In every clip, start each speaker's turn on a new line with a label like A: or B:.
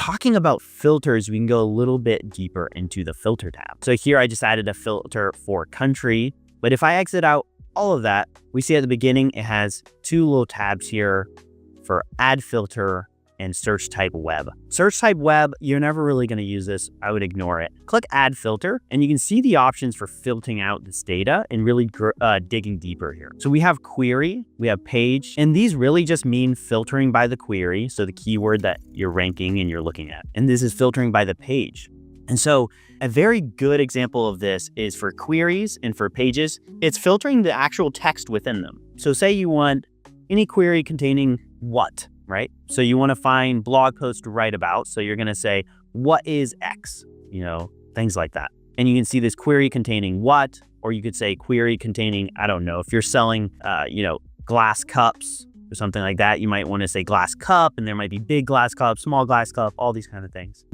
A: talking about filters, we can go a little bit deeper into the filter tab. So here I just added a filter for country, but if I exit out all of that, we see at the beginning, it has two little tabs here for add filter and search type web. Search type web, you're never really going to use this. I would ignore it. Click add filter and you can see the options for filtering out this data and really digging deeper here. So we have query, we have page, and these really just mean filtering by the query. So the keyword that you're ranking and you're looking at, and this is filtering by the page. And so a very good example of this is for queries and for pages, it's filtering the actual text within them. So say you want any query containing what, right? So you want to find blog post to write about. So you're going to say, what is X? Things like that. And you can see this query containing what, or you could say query containing, I don't know, if you're selling, glass cups or something like that, you might want to say glass cup, and there might be big glass cup, small glass cup, all these kind of things.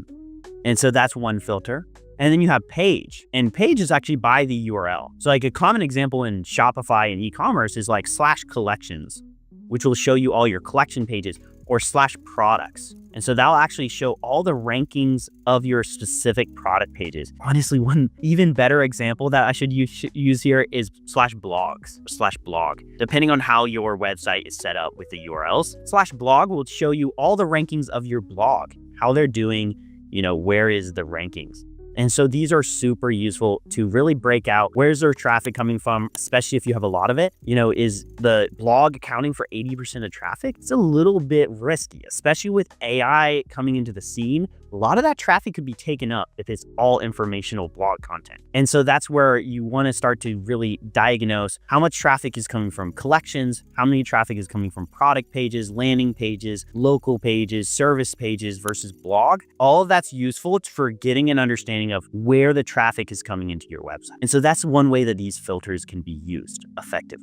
A: And so that's one filter. And then you have page, and page is actually by the URL. So like a common example in Shopify and e-commerce is like /collections, which will show you all your collection pages, or /products. And so that'll actually show all the rankings of your specific product pages. Honestly, one even better example that I should use here is /blogs, /blog. Depending on how your website is set up with the URLs, /blog will show you all the rankings of your blog, how they're doing, where is the rankings. And so these are super useful to really break out where's their traffic coming from, especially if you have a lot of it. Is the blog accounting for 80% of traffic? It's a little bit risky, especially with AI coming into the scene. A lot of that traffic could be taken up if it's all informational blog content. And so that's where you want to start to really diagnose how much traffic is coming from collections, how many traffic is coming from product pages, landing pages, local pages, service pages versus blog. All of that's useful for getting an understanding of where the traffic is coming into your website. And so that's one way that these filters can be used effectively.